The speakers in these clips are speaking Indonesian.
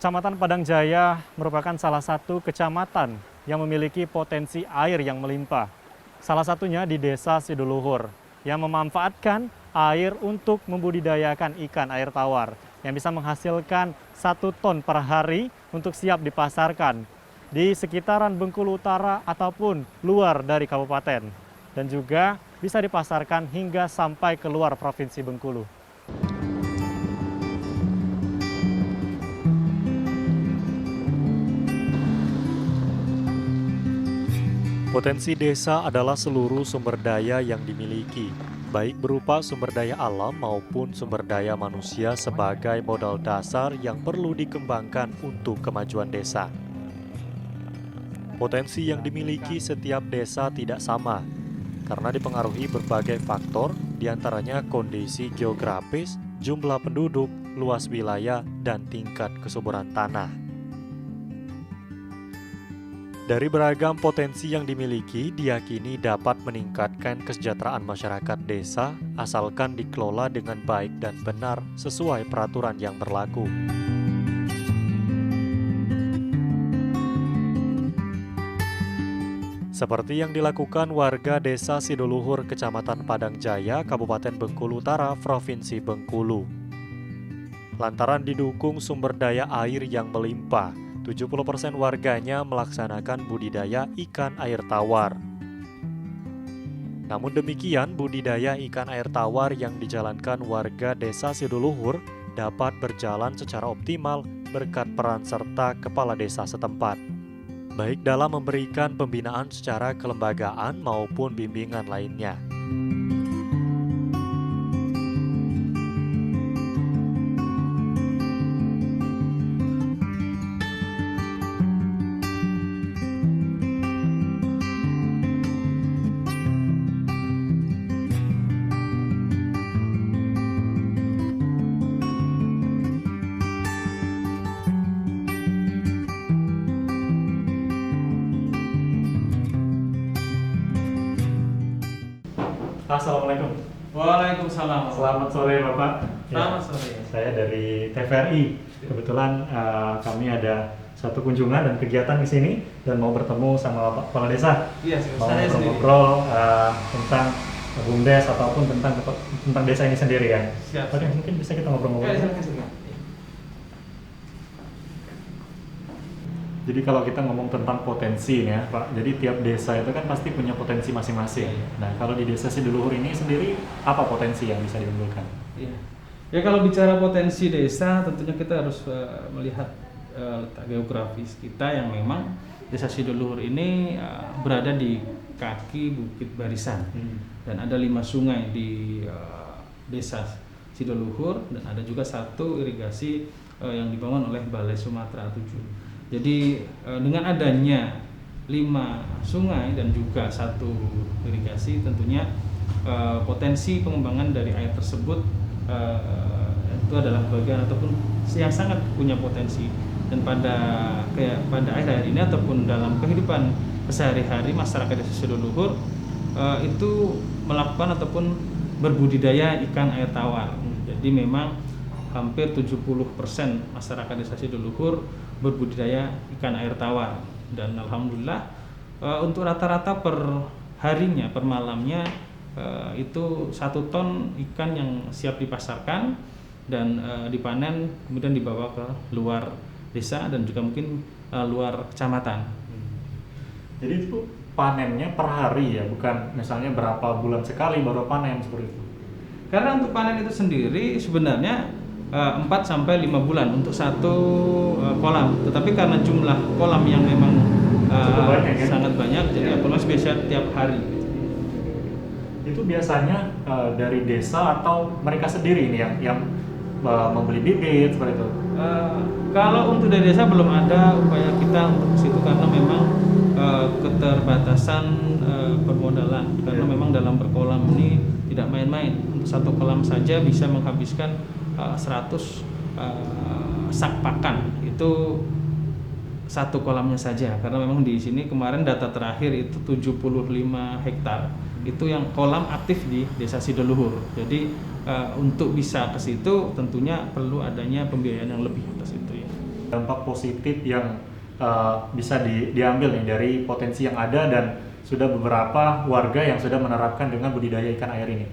Kecamatan Padang Jaya merupakan salah satu kecamatan yang memiliki potensi air yang melimpah. Salah satunya di Desa Sidoluhur yang memanfaatkan air untuk membudidayakan ikan air tawar yang bisa menghasilkan 1 ton per hari untuk siap dipasarkan di sekitaran Bengkulu Utara ataupun luar dari kabupaten, dan juga bisa dipasarkan hingga sampai keluar Provinsi Bengkulu. Potensi desa adalah seluruh sumber daya yang dimiliki, baik berupa sumber daya alam maupun sumber daya manusia sebagai modal dasar yang perlu dikembangkan untuk kemajuan desa. Potensi yang dimiliki setiap desa tidak sama, karena dipengaruhi berbagai faktor, diantaranya kondisi geografis, jumlah penduduk, luas wilayah, dan tingkat kesuburan tanah. Dari beragam potensi yang dimiliki, diyakini dapat meningkatkan kesejahteraan masyarakat desa asalkan dikelola dengan baik dan benar sesuai peraturan yang berlaku. Seperti yang dilakukan warga Desa Sidoluhur, Kecamatan Padang Jaya, Kabupaten Bengkulu Utara, Provinsi Bengkulu. Lantaran didukung sumber daya air yang melimpah, 70% warganya melaksanakan budidaya ikan air tawar. Namun demikian, budidaya ikan air tawar yang dijalankan warga Desa Sidoluhur dapat berjalan secara optimal berkat peran serta kepala desa setempat, baik dalam memberikan pembinaan secara kelembagaan maupun bimbingan lainnya. Assalamualaikum. Waalaikumsalam. Selamat sore Bapak. Selamat sore. Saya dari TVRI. Kebetulan kami ada satu kunjungan dan kegiatan di sini dan mau bertemu sama Pak Kepala Desa. Iya, Mau saya sendiri. ngobrol tentang BUMDes ataupun tentang desa ini sendiri ya. Siap. Oke, mungkin bisa kita ngobrol-ngobrol. Silakan. Jadi kalau kita ngomong tentang potensi nih ya Pak, jadi tiap desa itu kan pasti punya potensi masing-masing. Nah kalau di Desa Sidoluhur ini sendiri, apa potensi yang bisa diunggulkan? Iya. Ya kalau bicara potensi desa, tentunya kita harus melihat letak geografis kita yang memang Desa Sidoluhur ini berada di kaki Bukit Barisan. Dan ada 5 sungai di Desa Sidoluhur, dan ada juga 1 irigasi yang dibangun oleh Balai Sumatera 7. Jadi dengan adanya 5 sungai dan juga 1 irigasi, tentunya potensi pengembangan dari air tersebut itu adalah bagian ataupun yang sangat punya potensi. Dan pada akhir-akhir ini ataupun dalam kehidupan sehari-hari masyarakat Desa Sidoluhur itu melakukan ataupun berbudidaya ikan air tawar. Jadi memang hampir 70% masyarakat Desa Sidoluhur berbudidaya ikan air tawar, dan alhamdulillah untuk rata-rata per harinya, per malamnya itu 1 ton ikan yang siap dipasarkan dan dipanen kemudian dibawa ke luar desa dan juga mungkin luar kecamatan. Jadi itu panennya per hari ya, bukan misalnya berapa bulan sekali baru panen seperti itu? Karena untuk panen itu sendiri sebenarnya 4-5 bulan untuk 1 kolam, tetapi karena jumlah kolam yang memang banyak, ya? sangat banyak, jadi otomatis biasa tiap hari. Itu biasanya dari desa atau mereka sendiri ini yang membeli bibit seperti itu? Kalau untuk dari desa belum ada upaya kita untuk ke situ karena memang keterbatasan permodalan, karena memang dalam berkolam ini tidak main-main. Untuk 1 kolam saja bisa menghabiskan 100 sak pakan, itu 1 kolamnya saja, karena memang di sini kemarin data terakhir itu 75 hektar itu yang kolam aktif di Desa Sidoluhur. Jadi untuk bisa ke situ tentunya perlu adanya pembiayaan yang lebih atas itu ya. dampak positif yang bisa diambil nih dari potensi yang ada dan sudah beberapa warga yang sudah menerapkan dengan budidaya ikan air ini.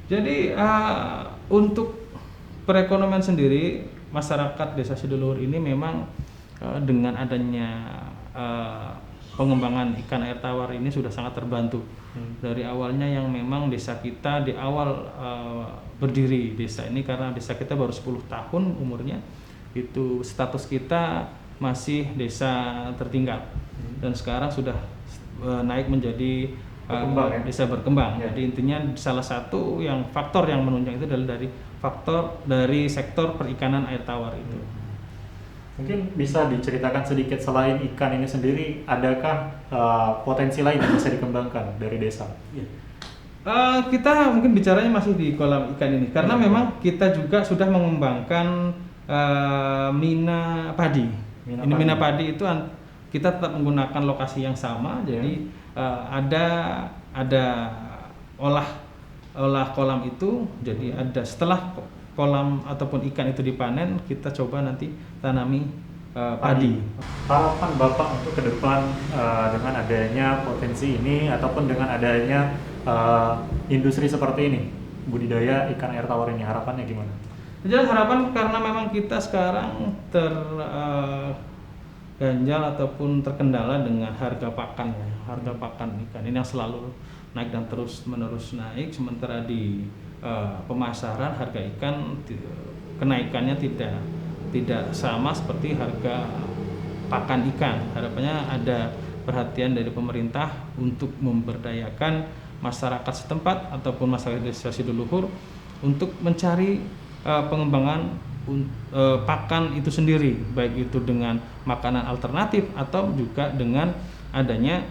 Jadi untuk perekonomian sendiri masyarakat Desa Sidoluhur ini memang dengan adanya pengembangan ikan air tawar ini sudah sangat terbantu. Dari awalnya yang memang desa kita di awal berdiri desa ini, karena desa kita baru 10 tahun umurnya, itu status kita masih desa tertinggal dan sekarang sudah naik menjadi desa berkembang. Jadi intinya salah satu yang faktor yang menunjang itu adalah dari faktor dari sektor perikanan air tawar itu. Mungkin bisa diceritakan sedikit, selain ikan ini sendiri, adakah potensi lain yang bisa dikembangkan dari desa? Kita mungkin bicaranya masih di kolam ikan ini, karena memang kita juga sudah mengembangkan mina padi. Mina padi itu kita tetap menggunakan lokasi yang sama, jadi ada olah kolam itu, jadi ada setelah kolam ataupun ikan itu dipanen, kita coba nanti tanami padi. Harapan Bapak untuk ke depan dengan adanya potensi ini ataupun dengan adanya industri seperti ini, budidaya ikan air tawar ini, harapannya gimana? Jelas harapan, karena memang kita sekarang ganjal ataupun terkendala dengan harga pakan ikan ini yang selalu naik dan terus menerus naik, sementara di pemasaran harga ikan kenaikannya tidak sama seperti harga pakan ikan. Harapannya ada perhatian dari pemerintah untuk memberdayakan masyarakat setempat ataupun masyarakat Desa Sidoluhur untuk mencari pengembangan pakan itu sendiri, baik itu dengan makanan alternatif atau juga dengan adanya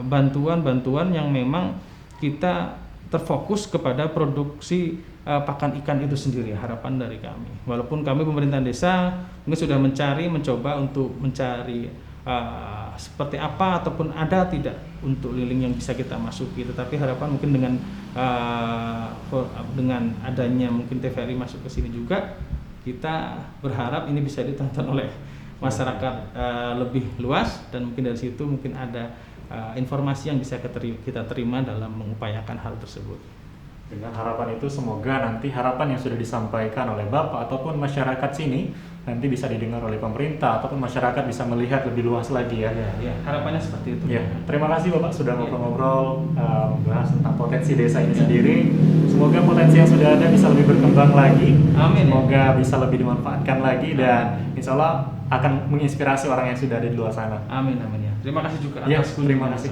bantuan-bantuan yang memang kita terfokus kepada produksi pakan ikan itu sendiri. Harapan dari kami, walaupun kami pemerintahan desa mungkin sudah mencoba untuk mencari seperti apa ataupun ada tidak untuk liling yang bisa kita masuki, tetapi harapan mungkin dengan adanya mungkin TVRI masuk ke sini juga, kita berharap ini bisa ditonton oleh masyarakat lebih luas, dan mungkin dari situ mungkin ada informasi yang bisa kita terima dalam mengupayakan hal tersebut. Dengan harapan itu, semoga nanti harapan yang sudah disampaikan oleh Bapak ataupun masyarakat sini nanti bisa didengar oleh pemerintah ataupun masyarakat bisa melihat lebih luas lagi ya. Ya, harapannya seperti itu. Ya, terima kasih Bapak sudah ngobrol-ngobrol membahas tentang potensi desa ini sendiri. Semoga potensi yang sudah ada bisa lebih berkembang lagi. Amin. Semoga bisa lebih dimanfaatkan lagi dan insya Allah akan menginspirasi orang yang sudah ada di luar sana. Amin, amin ya. Terima kasih juga Ya, atas terima kunjungan. kasih.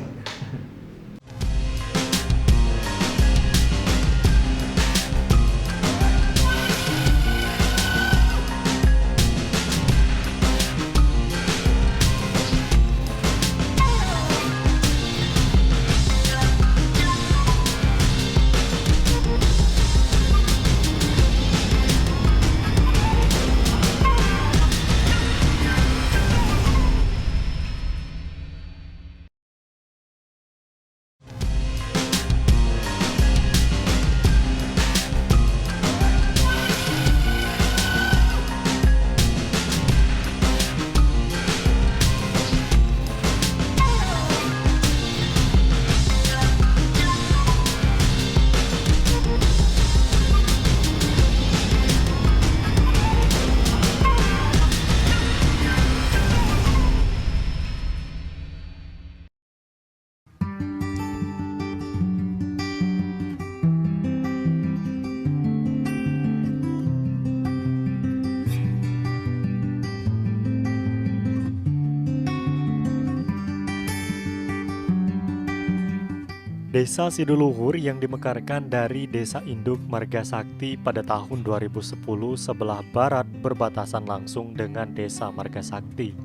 Desa Sidoluhur yang dimekarkan dari Desa Induk Marga Sakti pada tahun 2010 sebelah barat berbatasan langsung dengan Desa Marga Sakti.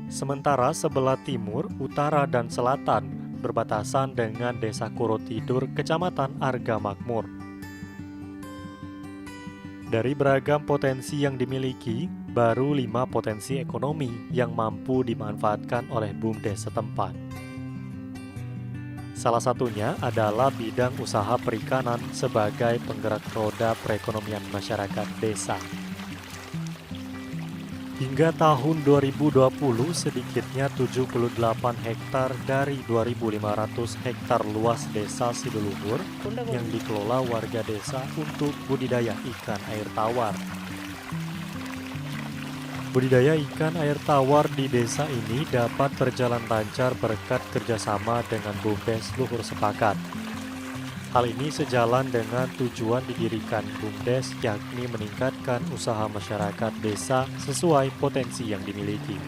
Sementara sebelah timur, utara, dan selatan berbatasan dengan Desa Kurotidur, Kecamatan Arga Makmur. Dari beragam potensi yang dimiliki, baru 5 potensi ekonomi yang mampu dimanfaatkan oleh BUMDes setempat. Salah satunya adalah bidang usaha perikanan sebagai penggerak roda perekonomian masyarakat desa. Hingga tahun 2020, sedikitnya 78 hektar dari 2.500 hektar luas desa Sidoluhur yang dikelola warga desa untuk budidaya ikan air tawar. Budidaya ikan air tawar di desa ini dapat berjalan lancar berkat kerjasama dengan BUMDes Luhur Sepakat. Hal ini sejalan dengan tujuan didirikan BUMDes, yakni meningkatkan usaha masyarakat desa sesuai potensi yang dimiliki.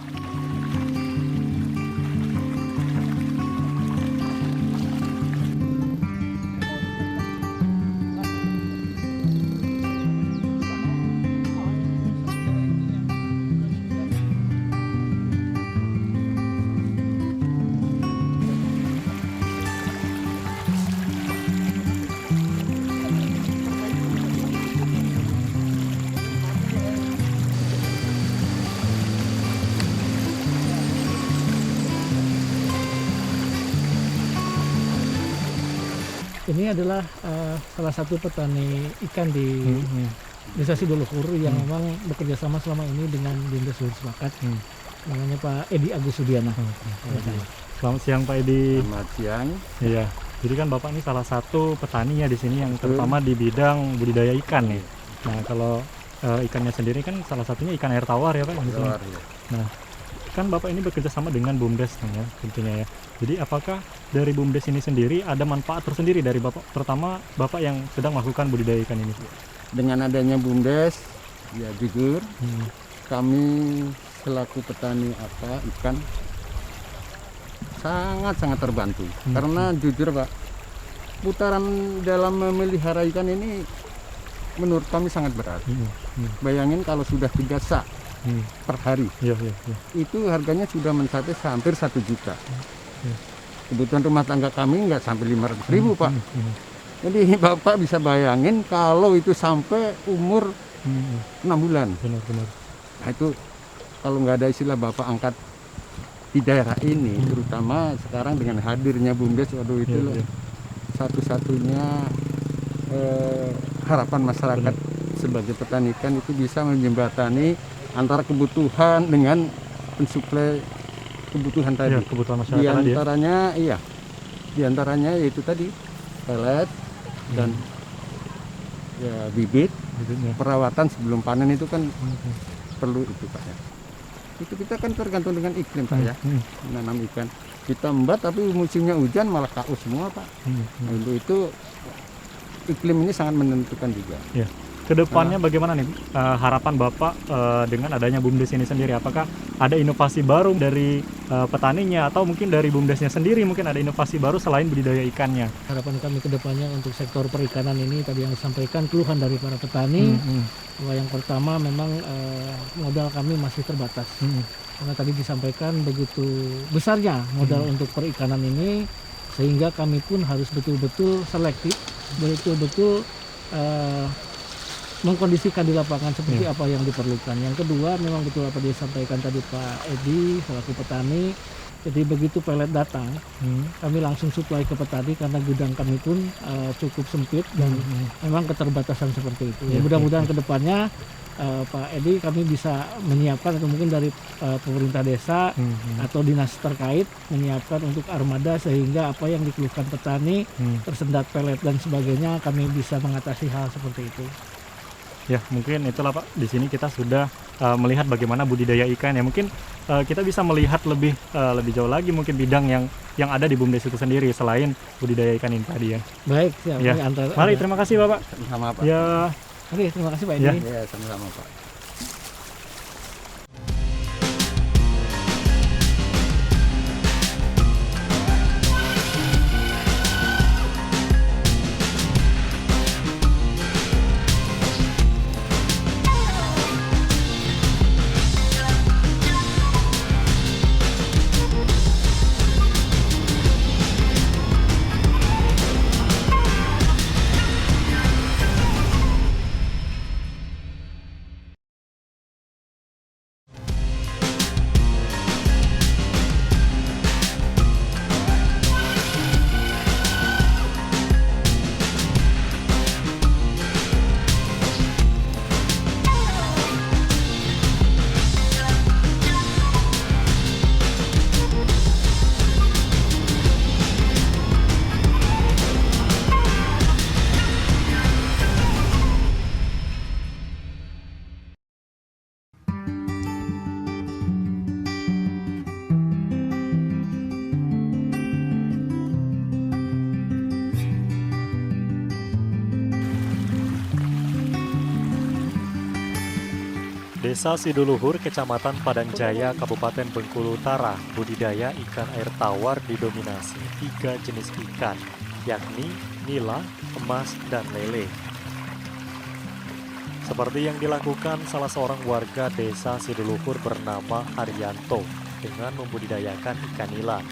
Ini adalah salah satu petani ikan di Desa Sidoluhur yang memang bekerja sama selama ini dengan BUMDes Luhur Sepakat. Namanya Pak Edi Agus Sudiana. Selamat siang Pak Edi. Selamat siang. Iya. Jadi kan Bapak ini salah satu petani ya di sini yang terutama di bidang budidaya ikan nih. Nah, kalau ikannya sendiri kan salah satunya ikan air tawar ya Pak di sini. Tawar, ya. Nah, kan Bapak ini bekerja sama dengan BUMDes nih ya tentunya ya. Jadi apakah dari BUMDes ini sendiri ada manfaat tersendiri dari Bapak, terutama Bapak yang sedang melakukan budidaya ikan ini? Dengan adanya BUMDes, ya jujur kami selaku petani ikan sangat terbantu. Karena jujur Pak, putaran dalam memelihara ikan ini menurut kami sangat berat. Bayangin kalau sudah 3 sak per hari, Iya. itu harganya sudah mencapai hampir 1 juta. Kebutuhan rumah tangga kami nggak sampai 500.000 Pak. Jadi Bapak bisa bayangin kalau itu sampai umur 6 bulan. Benar. Nah itu kalau nggak ada istilah Bapak angkat di daerah ini, terutama sekarang dengan hadirnya BUMDes, waduh itu satu-satunya harapan masyarakat sebagai petani ikan itu bisa menjembatani antara kebutuhan dengan mensuplai kebutuhan tadi. Ya, kebutuhan masyarakat Di tadi ya. antaranya di antaranya yaitu tadi pelet dan ya bibit. Bibitnya. Perawatan sebelum panen itu kan perlu itu Pak ya. Itu kita kan tergantung dengan iklim Pak ya. Menanam ikan kita embat tapi musimnya hujan malah KO semua Pak. Nah, untuk itu iklim ini sangat menentukan juga. Ya. Kedepannya bagaimana nih harapan Bapak dengan adanya BUMDes ini sendiri? Apakah ada inovasi baru dari petaninya atau mungkin dari BUMDesnya sendiri mungkin ada inovasi baru selain budidaya ikannya? Harapan kami ke depannya untuk sektor perikanan ini tadi yang disampaikan keluhan dari para petani. Bahwa yang pertama memang modal kami masih terbatas. Karena tadi disampaikan begitu besarnya modal untuk perikanan ini sehingga kami pun harus betul-betul selektif, betul-betul mengkondisikan di lapangan seperti apa yang diperlukan. Yang kedua memang betul apa disampaikan tadi Pak Edi selaku petani. Jadi begitu pelet datang, kami langsung supply ke petani karena gudang kami pun cukup sempit dan memang keterbatasan seperti itu. Mudah-mudahan kedepannya Pak Edi kami bisa menyiapkan atau mungkin dari pemerintah desa atau dinas terkait menyiapkan untuk armada sehingga apa yang dikeluhkan petani tersendat pelet dan sebagainya kami bisa mengatasi hal seperti itu. Ya, mungkin itulah Pak. Di sini kita sudah melihat bagaimana budidaya ikan ya. Mungkin kita bisa melihat lebih jauh lagi mungkin bidang yang ada di BUMDes itu sendiri selain budidaya ikan ini tadi ya. Baik, siap. Ya. Mari, terima kasih Bapak. Sama-sama Pak. Ya. Oke, terima kasih Pak Edi. Ya, sama-sama Pak. Desa Sidoluhur, Kecamatan Padangjaya, Kabupaten Bengkulu Utara, budidaya ikan air tawar didominasi 3 jenis ikan, yakni nila, emas, dan lele. Seperti yang dilakukan salah seorang warga Desa Sidoluhur bernama Haryanto dengan membudidayakan ikan nila.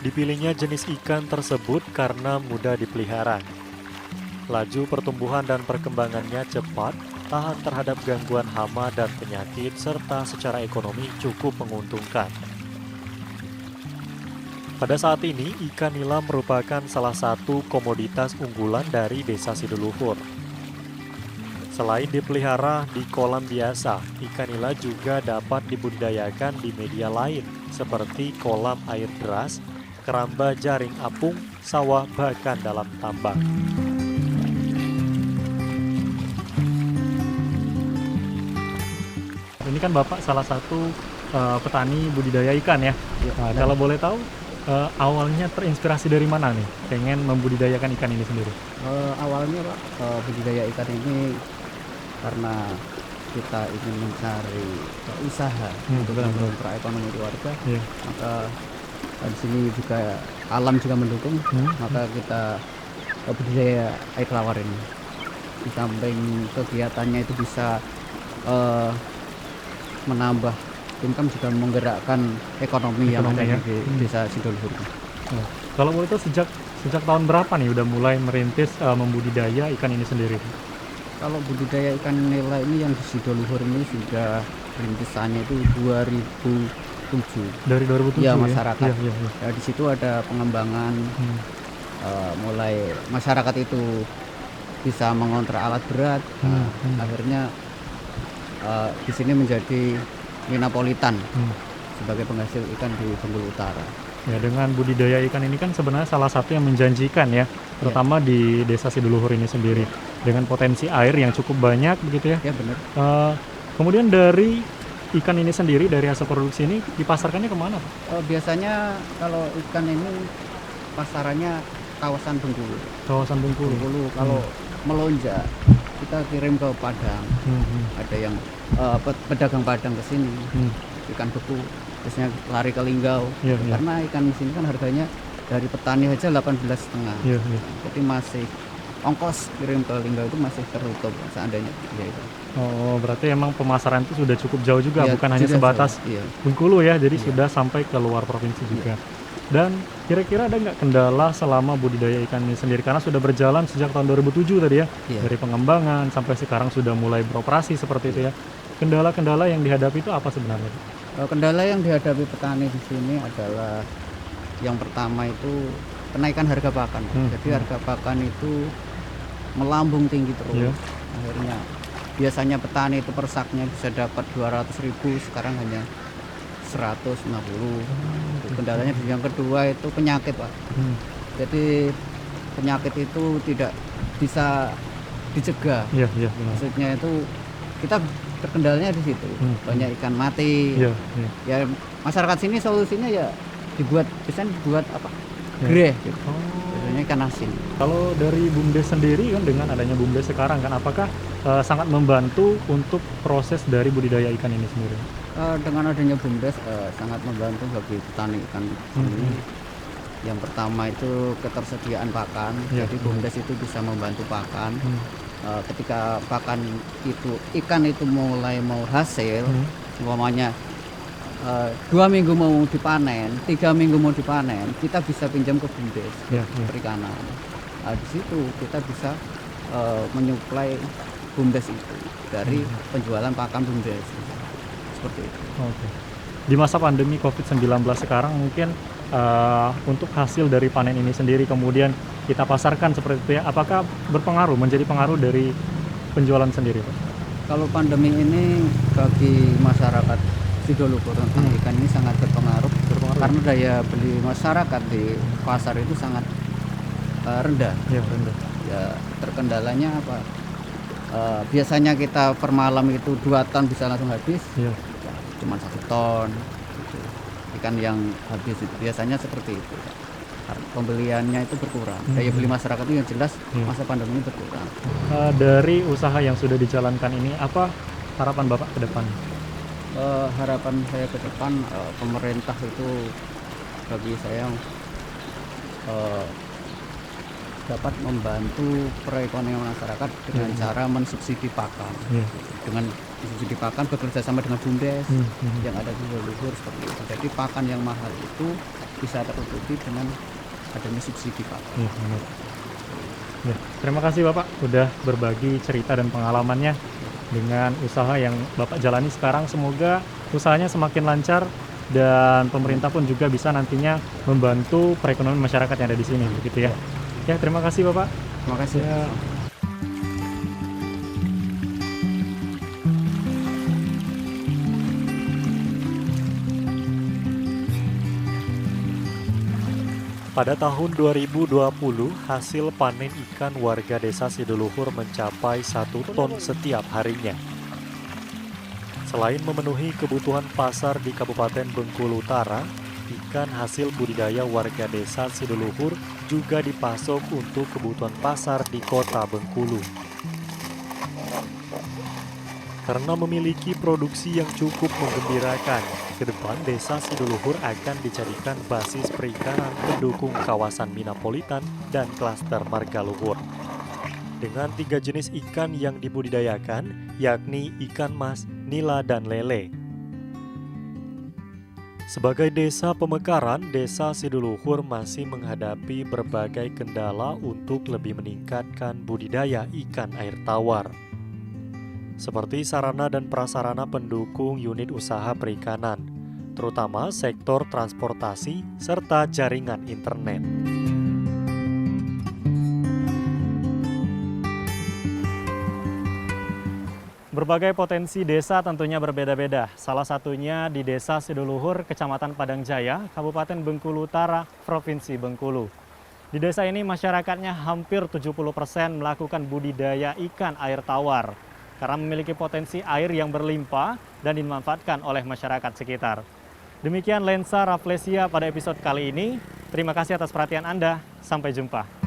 Dipilihnya jenis ikan tersebut karena mudah dipelihara. Laju pertumbuhan dan perkembangannya cepat, tahan terhadap gangguan hama dan penyakit, serta secara ekonomi cukup menguntungkan. Pada saat ini, ikan nila merupakan salah satu komoditas unggulan dari Desa Sidoluhur. Selain dipelihara di kolam biasa, ikan nila juga dapat dibudidayakan di media lain, seperti kolam air deras, keramba jaring apung, sawah, bahkan dalam tambang. Ini kan Bapak salah satu petani budidaya ikan ya. Kalau boleh tahu, awalnya terinspirasi dari mana nih? Pengen membudidayakan ikan ini sendiri? Awalnya Pak, budidaya ikan ini karena kita ingin mencari usaha untuk mendongkrak ekonomi keluarga. Maka di sini juga alam juga mendukung, maka kita budidaya air tawar ini. Di samping kegiatannya itu bisa menambah income, juga menggerakkan ekonomi yang ada di Desa Sidoluhur. Kalau boleh tahu sejak tahun berapa nih udah mulai merintis membudidaya ikan ini sendiri? Kalau budidaya ikan nila ini yang di Sidoluhur ini sudah rintisannya itu 2007. Dari 2007 ya? Ya? Masyarakat. Ya. Ya, di situ ada pengembangan, mulai masyarakat itu bisa mengontrak alat berat. Akhirnya di sini menjadi Minapolitan sebagai penghasil ikan di Bengkulu Utara. Ya, dengan budidaya ikan ini kan sebenarnya salah satu yang menjanjikan ya, terutama di Desa Sidoluhur ini sendiri, dengan potensi air yang cukup banyak begitu ya. Ya benar. Kemudian dari ikan ini sendiri, dari hasil produksi ini dipasarkannya kemana Pak? Biasanya kalau ikan ini pasarannya kawasan Bengkulu. Kawasan Bengkulu. Kalau melonjak kita kirim ke Padang. Ada yang pedagang Padang ke sini, ikan beku, biasanya lari ke Linggau. Karena ikan di sini kan harganya dari petani aja 18,5. Jadi masih ongkos kirim ke Linggau itu masih tertutup seandainya ya itu. Oh, berarti emang pemasaran itu sudah cukup jauh juga, bukan hanya sebatas Bengkulu ya, jadi sudah sampai ke luar provinsi juga. Dan kira-kira ada nggak kendala selama budidaya ikan ini sendiri? Karena sudah berjalan sejak tahun 2007 tadi ya, dari pengembangan sampai sekarang sudah mulai beroperasi seperti itu ya. Kendala-kendala yang dihadapi itu apa sebenarnya? Kendala yang dihadapi petani di sini adalah yang pertama itu kenaikan harga pakan. Jadi harga pakan itu melambung tinggi terus. Akhirnya biasanya petani itu per saknya bisa dapat 200.000, sekarang hanya 150. Kendalanya yang kedua itu penyakit Pak. Jadi penyakit itu tidak bisa dicegah. Maksudnya itu kita terkendalanya di situ. Banyak ikan mati. Ya masyarakat sini solusinya ya biasanya dibuat apa? Greh gitu. Biasanya ikan asin. Kalau dari BUMDes sendiri kan, dengan adanya BUMDes sekarang kan, apakah sangat membantu untuk proses dari budidaya ikan ini sendiri? Dengan adanya BUMDes sangat membantu bagi petani ikan ini. Yang pertama itu ketersediaan pakan. Jadi BUMDes itu bisa membantu pakan. Ketika pakan itu ikan itu mulai mau hasil, umpamanya 2 minggu mau dipanen, 3 minggu mau dipanen, kita bisa pinjam ke BUMDes perikanan. Di situ kita bisa menyuplai BUMDes itu dari penjualan pakan BUMDes. Seperti itu. Di masa pandemi COVID-19 sekarang mungkin untuk hasil dari panen ini sendiri kemudian kita pasarkan seperti itu ya, apakah menjadi pengaruh dari penjualan sendiri Pak? Kalau pandemi ini bagi masyarakat Sidoluhur tentang ikan ini sangat berpengaruh karena daya beli masyarakat di pasar itu sangat rendah. Ya terkendalanya apa? Biasanya kita per malam itu 2 ton bisa langsung habis. Cuma 1 ton gitu. Ikan yang habis itu biasanya seperti itu. Pembeliannya itu berkurang. Daya beli masyarakat itu yang jelas masa pandemi ini berkurang. Dari usaha yang sudah dijalankan ini, apa harapan Bapak ke depan? Harapan saya ke depan, pemerintah itu bagi saya dapat membantu perekonomian masyarakat dengan cara mensubsidi pakan. Dengan subsidi pakan bekerja sama dengan BUMDes yang ada di Leluhur seperti itu. Jadi pakan yang mahal itu bisa tertutupi dengan adanya subsidi pakan. Ya, terima kasih Bapak udah berbagi cerita dan pengalamannya dengan usaha yang Bapak jalani sekarang. Semoga usahanya semakin lancar dan pemerintah pun juga bisa nantinya membantu perekonomian masyarakat yang ada di sini, begitu ya. Ya, terima kasih Bapak. Terima kasih. Ya. Pada tahun 2020, hasil panen ikan warga desa Sidoluhur mencapai 1 ton setiap harinya. Selain memenuhi kebutuhan pasar di Kabupaten Bengkulu Utara, ikan hasil budidaya warga desa Sidoluhur juga dipasok untuk kebutuhan pasar di kota Bengkulu. Karena memiliki produksi yang cukup menggembirakan, ke depan desa Sidoluhur akan dijadikan basis perikanan pendukung kawasan Minapolitan dan klaster Marga Luhur. Dengan 3 jenis ikan yang dibudidayakan, yakni ikan mas, nila, dan lele. Sebagai desa pemekaran, desa Sidoluhur masih menghadapi berbagai kendala untuk lebih meningkatkan budidaya ikan air tawar. Seperti sarana dan prasarana pendukung unit usaha perikanan, terutama sektor transportasi serta jaringan internet. Berbagai potensi desa tentunya berbeda-beda. Salah satunya di Desa Sidoluhur, Kecamatan Padangjaya, Kabupaten Bengkulu Utara, Provinsi Bengkulu. Di desa ini masyarakatnya hampir 70% melakukan budidaya ikan air tawar karena memiliki potensi air yang berlimpah dan dimanfaatkan oleh masyarakat sekitar. Demikian Lensa Rafflesia pada episode kali ini. Terima kasih atas perhatian Anda. Sampai jumpa.